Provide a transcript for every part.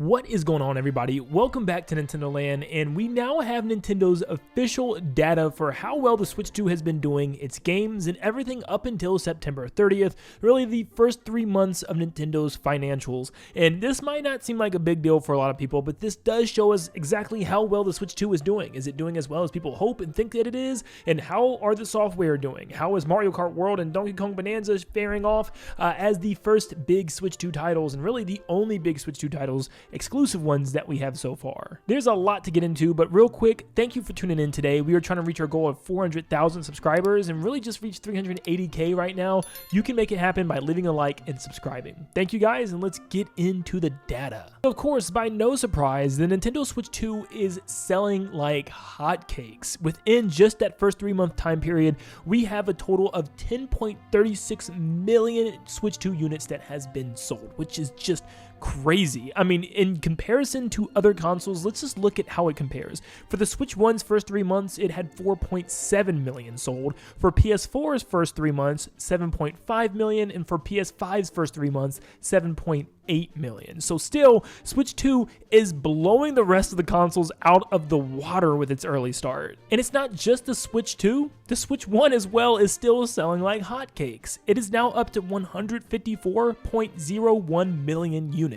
What is going on, everybody? Welcome back to Nintendo Land, and we now have Nintendo's official data for how well the Switch 2 has been doing, its games, and everything up until September 30th, really the first 3 months of Nintendo's financials. And this might not seem like a big deal for a lot of people, but this does show us exactly how well the Switch 2 is doing. Is it doing as well as people hope and think that it is? And how are the software doing? How is Mario Kart World and Donkey Kong Bonanza faring off as the first big Switch 2 titles, and really the only big Switch 2 titles, exclusive ones that we have so far. There's a lot to get into, but real quick, thank you for tuning in today. We are trying to reach our goal of 400,000 subscribers and really just reach 380K right now. You can make it happen by leaving a like and subscribing. Thank you guys, and let's get into the data. Of course, by no surprise, the Nintendo Switch 2 is selling like hotcakes. Within just that first 3-month time period, we have a total of 10.36 million Switch 2 units that has been sold, which is just crazy. I mean, in comparison to other consoles, let's just look at how it compares. For the Switch 1's first 3 months, it had 4.7 million sold. For PS4's first 3 months, 7.5 million, and for PS5's first 3 months, 7.8 million. So still, Switch 2 is blowing the rest of the consoles out of the water with its early start. And it's not just the Switch 2, the Switch 1 as well is still selling like hotcakes. It is now up to 154.01 million units,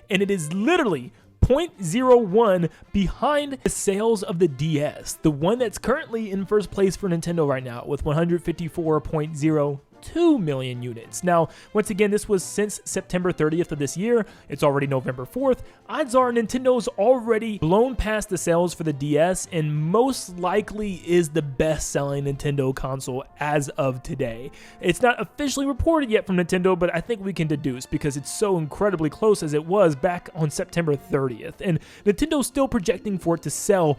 and it is literally 0.01 behind the sales of the DS, the one that's currently in first place for Nintendo right now with 154.02 million units. Now, once again, this was since September 30th of this year. It's already November 4th. Odds are Nintendo's already blown past the sales for the DS and most likely is the best-selling Nintendo console as of today. It's not officially reported yet from Nintendo, but I think we can deduce because it's so incredibly close as it was back on September 30th. And Nintendo's still projecting for it to sell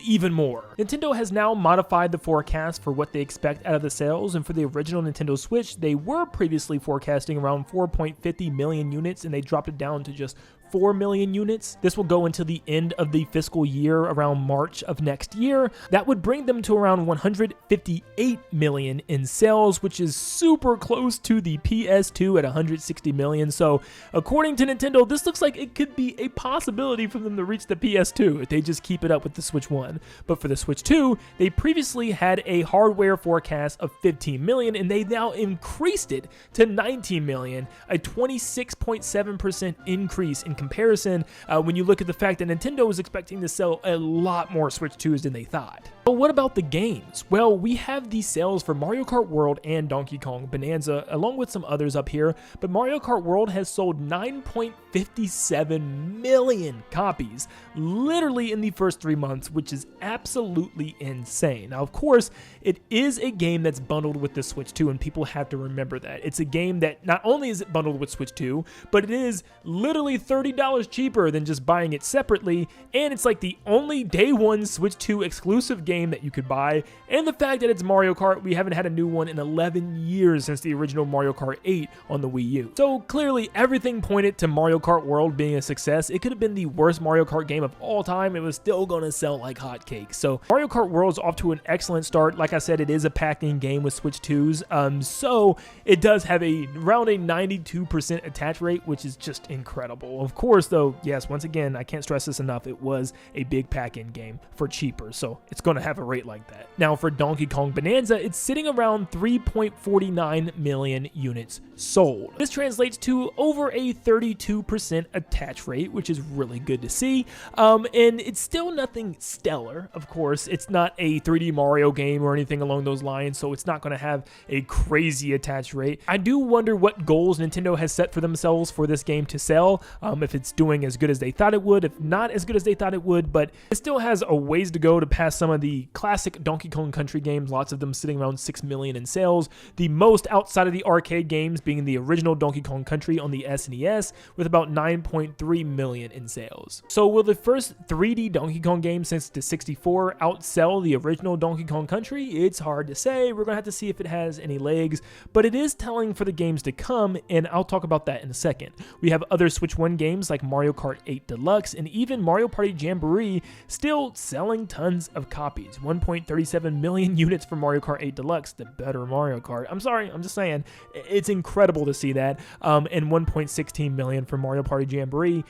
even more. Nintendo has now modified the forecast for what they expect out of the sales, and for the original Nintendo Switch, they were previously forecasting around 4.50 million units, and they dropped it down to just 4 million units. This will go until the end of the fiscal year around March of next year. That would bring them to around 158 million in sales, which is super close to the PS2 at 160 million. So according to Nintendo, this looks like it could be a possibility for them to reach the PS2 if they just keep it up with the Switch 1. But for the Switch 2, they previously had a hardware forecast of 15 million, and they now increased it to 19 million, a 26.7% increase in comparison when you look at the fact that Nintendo was expecting to sell a lot more Switch 2s than they thought. But what about the games? Well, we have the sales for Mario Kart World and Donkey Kong Bonanza, along with some others up here, but Mario Kart World has sold 9.57 million copies, literally in the first 3 months, which is absolutely insane. Now, of course, it is a game that's bundled with the Switch 2, and people have to remember that. It's a game that not only is it bundled with Switch 2, but it is literally $30 cheaper than just buying it separately, and it's like the only day one Switch 2 exclusive game that you could buy, and the fact that it's Mario Kart, we haven't had a new one in 11 years since the original Mario Kart 8 on the Wii U. So clearly everything pointed to Mario Kart World being a success. It could have been the worst Mario Kart game of all time. It was still going to sell like hotcakes. So Mario Kart World is off to an excellent start. Like I said, it is a packed-in game with Switch 2s, so it does have around a 92% attach rate, which is just incredible. Of course, though, yes, once again, I can't stress this enough, it was a big pack-in game for cheaper, so it's going to have a rate like that. Now for Donkey Kong Bonanza, it's sitting around 3.49 million units sold. This translates to over a 32% attach rate, which is really good to see. And it's still nothing stellar, of course. It's not a 3D Mario game or anything along those lines, so it's not going to have a crazy attach rate. I do wonder what goals Nintendo has set for themselves for this game to sell, if it's doing as good as they thought it would, if not as good as they thought it would, but it still has a ways to go to pass some of the classic Donkey Kong Country games, lots of them sitting around 6 million in sales. The most outside of the arcade games being the original Donkey Kong Country on the SNES with about 9.3 million in sales. So will the first 3D Donkey Kong game since the 64 outsell the original Donkey Kong Country? It's hard to say. We're going to have to see if it has any legs, but it is telling for the games to come, and I'll talk about that in a second. We have other Switch 1 games like Mario Kart 8 Deluxe and even Mario Party Jamboree still selling tons of copies. 1.37 million units for Mario Kart 8 Deluxe, the better Mario Kart. I'm sorry, I'm just saying. It's incredible to see that. And 1.16 million for Mario Party Jamboree.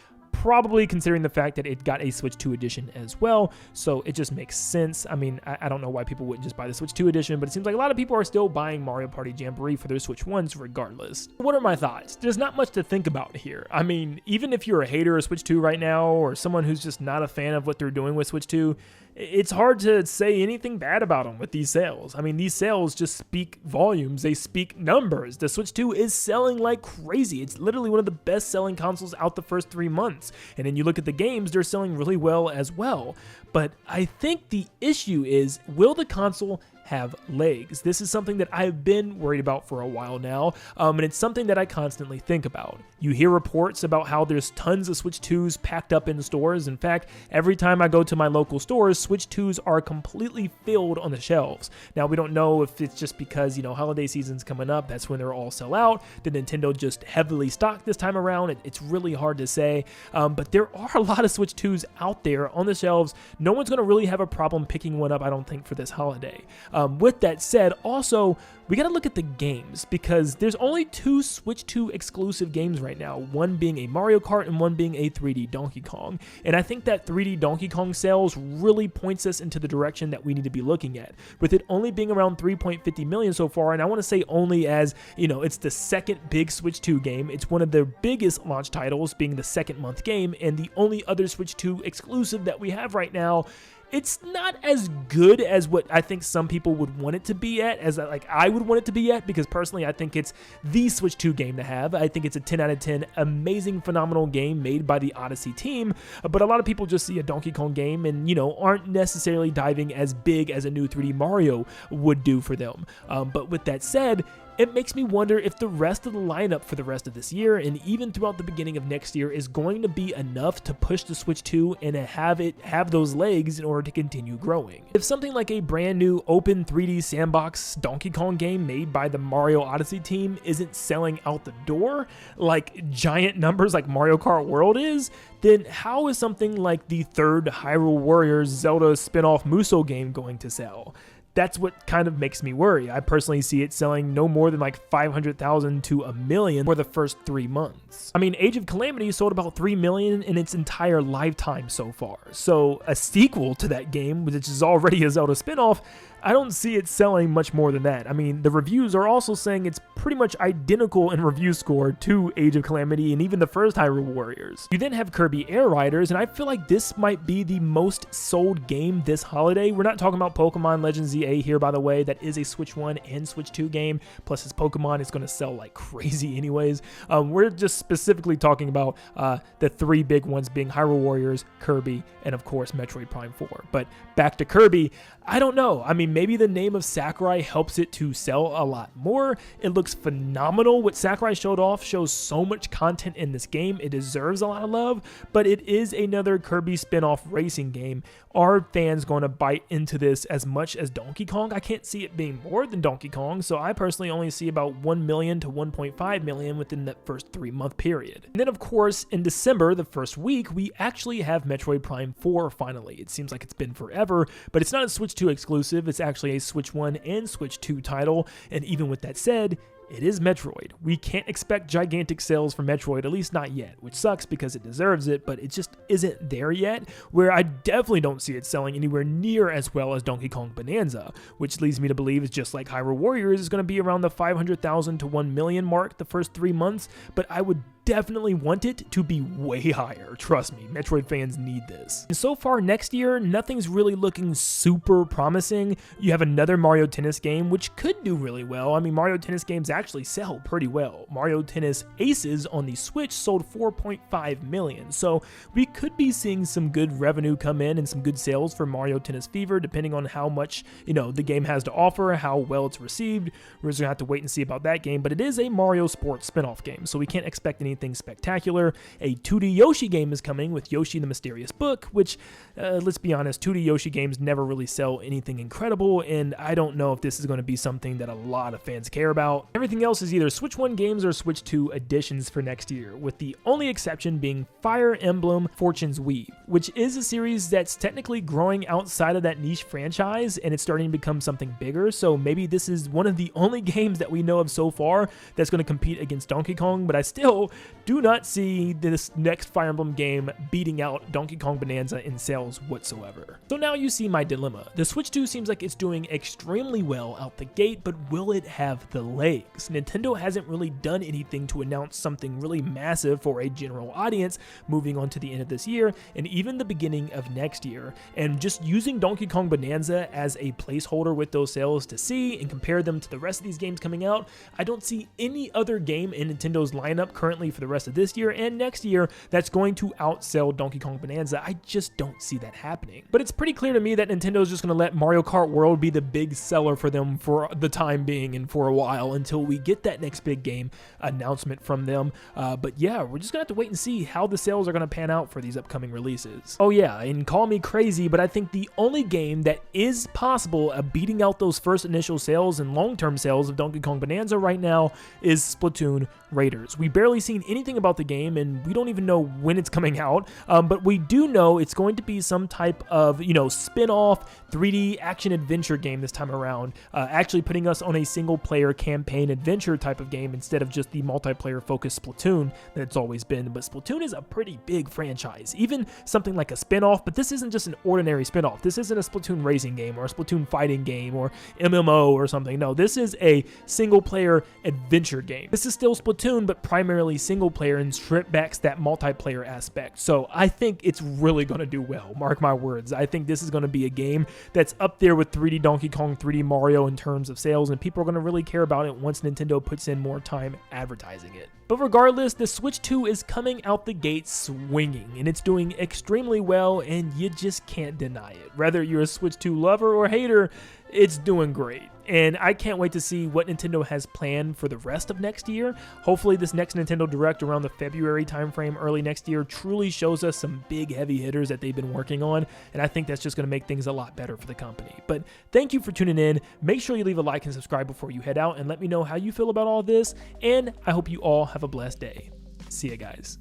probably considering the fact that it got a Switch 2 edition as well, so it just makes sense. I mean, I don't know why people wouldn't just buy the Switch 2 edition, but it seems like a lot of people are still buying Mario Party Jamboree for their Switch 1s regardless. What are my thoughts? There's not much to think about here. I mean, even if you're a hater of Switch 2 right now, or someone who's just not a fan of what they're doing with Switch 2, it's hard to say anything bad about them with these sales. I mean, these sales just speak volumes. They speak numbers. The Switch 2 is selling like crazy. It's literally one of the best selling consoles out the first 3 months. And then you look at the games, they're selling really well as well. But I think the issue is, will the console have legs? This is something that I've been worried about for a while now, and it's something that I constantly think about. You hear reports about how there's tons of Switch 2s packed up in stores. In fact, every time I go to my local stores, Switch 2s are completely filled on the shelves. Now, we don't know if it's just because, holiday season's coming up, that's when they're all sell out. Did Nintendo just heavily stock this time around? It's really hard to say, but there are a lot of Switch 2s out there on the shelves. No one's going to really have a problem picking one up, I don't think, for this holiday. With that said, also, we got to look at the games, because there's only 2 Switch 2 exclusive games right now, one being a Mario Kart and one being a 3D Donkey Kong. And I think that 3D Donkey Kong sales really points us into the direction that we need to be looking at, with it only being around 3.50 million so far. And I want to say only as, it's the second big Switch 2 game. It's one of their biggest launch titles, being the second month game, and the only other Switch 2 exclusive that we have right now. It's not as good as what I think some people would want it to be at, as I would want it to be at, because personally I think it's the Switch 2 game to have. I think it's a 10 out of 10 amazing, phenomenal game made by the Odyssey team, but a lot of people just see a Donkey Kong game and, aren't necessarily diving as big as a new 3D Mario would do for them. But with that said, it makes me wonder if the rest of the lineup for the rest of this year, and even throughout the beginning of next year, is going to be enough to push the Switch 2 and have those legs in order to continue growing. If something like a brand new open 3D sandbox Donkey Kong game made by the Mario Odyssey team isn't selling out the door like giant numbers like Mario Kart World is, then how is something like the third Hyrule Warriors Zelda spin-off Musou game going to sell? That's what kind of makes me worry. I personally see it selling no more than like 500,000 to 1 million for the first 3 months. I mean, Age of Calamity sold about 3 million in its entire lifetime so far. So a sequel to that game, which is already a Zelda spinoff, I don't see it selling much more than that. I mean, the reviews are also saying it's pretty much identical in review score to Age of Calamity and even the first Hyrule Warriors. You then have Kirby Air Riders, and I feel like this might be the most sold game this holiday. We're not talking about Pokemon Legends ZA here, by the way. That is a Switch 1 and Switch 2 game, plus it's Pokemon. It's going to sell like crazy anyways. We're just specifically talking about the 3 big ones being Hyrule Warriors, Kirby, and of course Metroid Prime 4. But back to Kirby, I don't know. I mean, maybe the name of Sakurai helps it to sell a lot more. It looks phenomenal. What Sakurai showed off shows so much content in this game. It deserves a lot of love, but it is another Kirby spin-off racing game. Are fans going to bite into this as much as Donkey Kong? I can't see it being more than Donkey Kong, so I personally only see about 1 million to 1.5 million within that first 3-month period. And then, of course, in December, the first week, we actually have Metroid Prime 4 finally. It seems like it's been forever, but it's not a Switch 2 exclusive. It's actually a Switch 1 and Switch 2 title, and even with that said, it is Metroid. We can't expect gigantic sales for Metroid, at least not yet, which sucks because it deserves it, but it just isn't there yet, where I definitely don't see it selling anywhere near as well as Donkey Kong Bonanza, which leads me to believe it's just like Hyrule Warriors is going to be around the 500,000 to 1 million mark the first 3 months, but I would definitely want it to be way higher. Trust me, Metroid fans need this. And so far next year, nothing's really looking super promising. You have another Mario Tennis game, which could do really well. I mean, Mario Tennis games actually sell pretty well. Mario Tennis Aces on the Switch sold 4.5 million, so we could be seeing some good revenue come in and some good sales for Mario Tennis Fever, depending on how much, the game has to offer, how well it's received. We're just gonna have to wait and see about that game, but it is a Mario Sports spin-off game, so we can't expect anything spectacular. A 2D Yoshi game is coming with Yoshi the Mysterious Book, which, let's be honest, 2D Yoshi games never really sell anything incredible, and I don't know if this is going to be something that a lot of fans care about. Everything Everything else is either Switch 1 games or Switch 2 editions for next year, with the only exception being Fire Emblem Fortune's Weave, which is a series that's technically growing outside of that niche franchise and it's starting to become something bigger, so maybe this is one of the only games that we know of so far that's going to compete against Donkey Kong, but I still do not see this next Fire Emblem game beating out Donkey Kong Bonanza in sales whatsoever. So now you see my dilemma. The Switch 2 seems like it's doing extremely well out the gate, but will it have the legs? Nintendo hasn't really done anything to announce something really massive for a general audience moving on to the end of this year and even the beginning of next year, and just using Donkey Kong Bonanza as a placeholder with those sales to see and compare them to the rest of these games coming out, I don't see any other game in Nintendo's lineup currently for the rest of this year and next year that's going to outsell Donkey Kong Bonanza. I just don't see that happening. But it's pretty clear to me that Nintendo's just going to let Mario Kart World be the big seller for them for the time being and for a while until we get that next big game announcement from them. But yeah, we're just going to have to wait and see how the sales are going to pan out for these upcoming releases. Oh yeah, and call me crazy, but I think the only game that is possible of beating out those first initial sales and long-term sales of Donkey Kong Bonanza right now is Splatoon Raiders. We barely seen anything about the game and we don't even know when it's coming out, but we do know it's going to be some type of, spin-off 3D action adventure game this time around, actually putting us on a single-player campaign adventure type of game instead of just the multiplayer focused Splatoon that it's always been. But Splatoon is a pretty big franchise, even something like a spin-off, but this isn't just an ordinary spin-off. This isn't a Splatoon racing game or a Splatoon fighting game or MMO or something. No, this is a single-player adventure game. This is still Splatoon, but primarily single-player and strip backs that multiplayer aspect. So I think it's really going to do well. Mark my words. I think this is going to be a game that's up there with 3D Donkey Kong, 3D Mario in terms of sales, and people are going to really care about it once Nintendo puts in more time advertising it. But regardless, the Switch 2 is coming out the gate swinging, and it's doing extremely well, and you just can't deny it. Whether you're a Switch 2 lover or hater, it's doing great. And I can't wait to see what Nintendo has planned for the rest of next year. Hopefully this next Nintendo Direct around the February timeframe early next year truly shows us some big heavy hitters that they've been working on, and I think that's just going to make things a lot better for the company. But thank you for tuning in. Make sure you leave a like and subscribe before you head out, and let me know how you feel about all this, and I hope you all have a blessed day. See ya, guys.